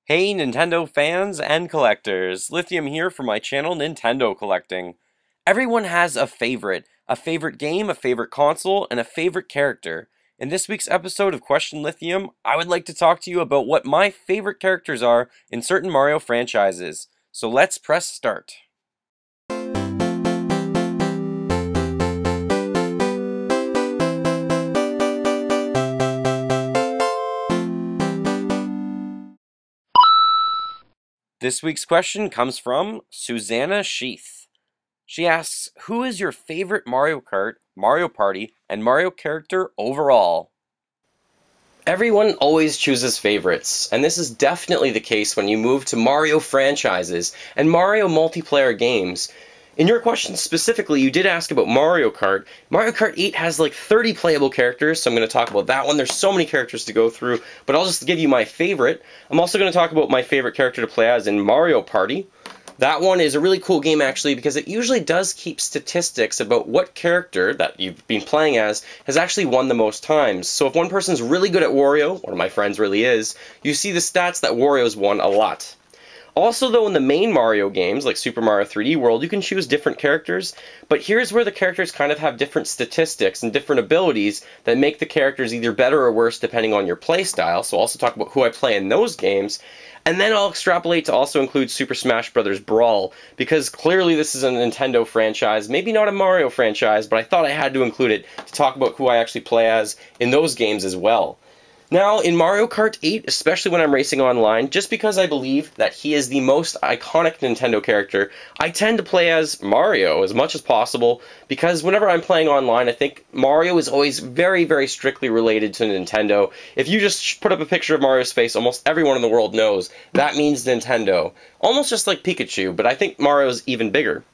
Hey Nintendo fans and collectors, Lithium here for my channel Nintendo Collecting. Everyone has a favorite game, a favorite console, and a favorite character. In this week's episode of Question Lithium, I would like to talk to you about what my favorite characters are in certain Mario franchises. So let's press start. This week's question comes from Susanna Sheath. She asks, who is your favorite Mario Kart, Mario Party, and Mario character overall? Everyone always chooses favorites, and this is definitely the case when you move to Mario franchises and Mario multiplayer games. In your question specifically, you did ask about Mario Kart. Mario Kart 8 has like 30 playable characters, so I'm going to talk about that one. There's so many characters to go through, but I'll just give you my favorite. I'm also going to talk about my favorite character to play as in Mario Party. That one is a really cool game actually because it usually does keep statistics about what character that you've been playing as has actually won the most times. So if one person's really good at Wario, one of my friends really is, you see the stats that Wario's won a lot. Also, though, in the main Mario games, like Super Mario 3D World, you can choose different characters, but here's where the characters kind of have different statistics and different abilities that make the characters either better or worse depending on your playstyle, so I'll also talk about who I play in those games, and then I'll extrapolate to also include Super Smash Bros. Brawl, because clearly this is a Nintendo franchise, maybe not a Mario franchise, but I thought I had to include it to talk about who I actually play as in those games as well. Now, in Mario Kart 8, especially when I'm racing online, just because I believe that he is the most iconic Nintendo character, I tend to play as Mario as much as possible, because whenever I'm playing online, I think Mario is always very, very strictly related to Nintendo. If you just put up a picture of Mario's face, almost everyone in the world knows that means Nintendo. Almost just like Pikachu, but I think Mario's even bigger.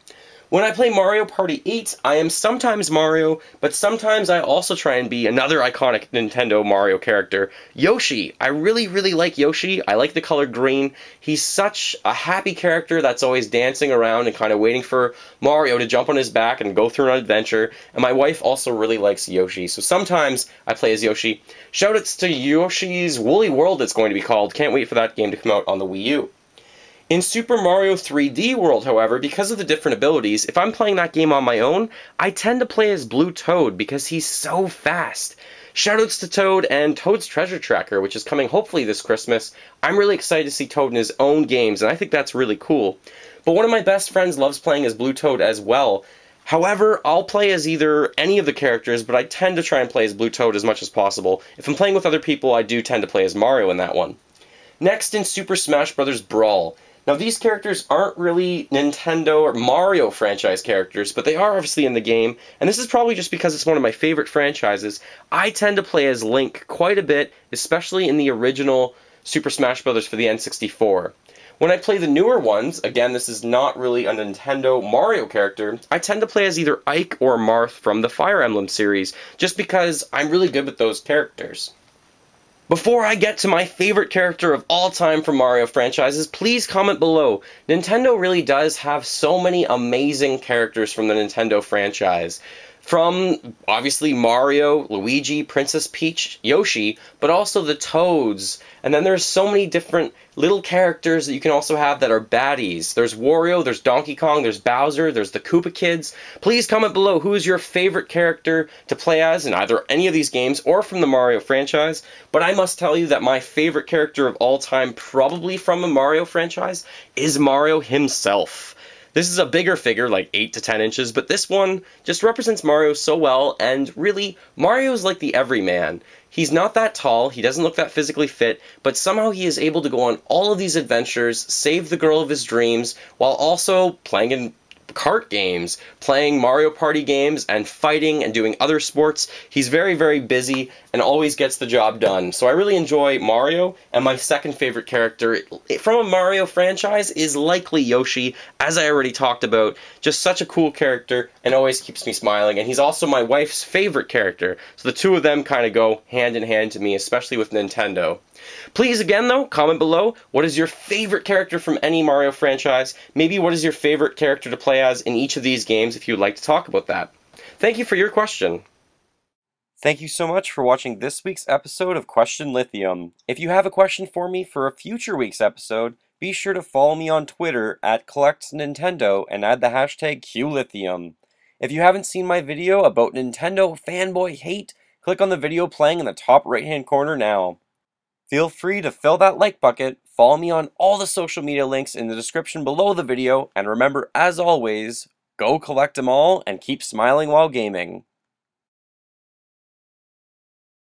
When I play Mario Party 8, I am sometimes Mario, but sometimes I also try and be another iconic Nintendo Mario character, Yoshi. I really, really like Yoshi. I like the color green. He's such a happy character that's always dancing around and kind of waiting for Mario to jump on his back and go through an adventure. And my wife also really likes Yoshi, so sometimes I play as Yoshi. Shoutouts to Yoshi's Woolly World, it's going to be called. Can't wait for that game to come out on the Wii U. In Super Mario 3D World, however, because of the different abilities, if I'm playing that game on my own, I tend to play as Blue Toad because he's so fast. Shoutouts to Toad and Toad's Treasure Tracker, which is coming hopefully this Christmas. I'm really excited to see Toad in his own games, and I think that's really cool. But one of my best friends loves playing as Blue Toad as well. However, I'll play as either any of the characters, but I tend to try and play as Blue Toad as much as possible. If I'm playing with other people, I do tend to play as Mario in that one. Next, in Super Smash Bros. Brawl. Now, these characters aren't really Nintendo or Mario franchise characters, but they are obviously in the game, and this is probably just because it's one of my favorite franchises. I tend to play as Link quite a bit, especially in the original Super Smash Bros. For the N64. When I play the newer ones, again, this is not really a Nintendo Mario character, I tend to play as either Ike or Marth from the Fire Emblem series, just because I'm really good with those characters. Before I get to my favorite character of all time from Mario franchises, please comment below. Nintendo really does have so many amazing characters from the Nintendo franchise. From, obviously, Mario, Luigi, Princess Peach, Yoshi, but also the Toads. And then there's so many different little characters that you can also have that are baddies. There's Wario, there's Donkey Kong, there's Bowser, there's the Koopa Kids. Please comment below who is your favorite character to play as in either any of these games or from the Mario franchise. But I must tell you that my favorite character of all time, probably from the Mario franchise, is Mario himself. This is a bigger figure, like 8 to 10 inches, but this one just represents Mario so well, and really, Mario's like the everyman. He's not that tall, he doesn't look that physically fit, but somehow he is able to go on all of these adventures, save the girl of his dreams, while also playing in kart games, playing Mario Party games, and fighting and doing other sports. He's very, very busy and always gets the job done. So I really enjoy Mario, and my second favorite character from a Mario franchise is likely Yoshi, as I already talked about. Just such a cool character and always keeps me smiling, and he's also my wife's favorite character. So the two of them kind of go hand in hand to me, especially with Nintendo. Please, again, though, comment below, what is your favorite character from any Mario franchise? Maybe what is your favorite character to play as in each of these games if you would like to talk about that. Thank you for your question. Thank you so much for watching this week's episode of Question Lithium. If you have a question for me for a future week's episode, be sure to follow me on Twitter at CollectsNintendo and add the hashtag QLithium. If you haven't seen my video about Nintendo fanboy hate, click on the video playing in the top right hand corner now. Feel free to fill that like bucket, follow me on all the social media links in the description below the video, and remember, as always, go collect them all and keep smiling while gaming.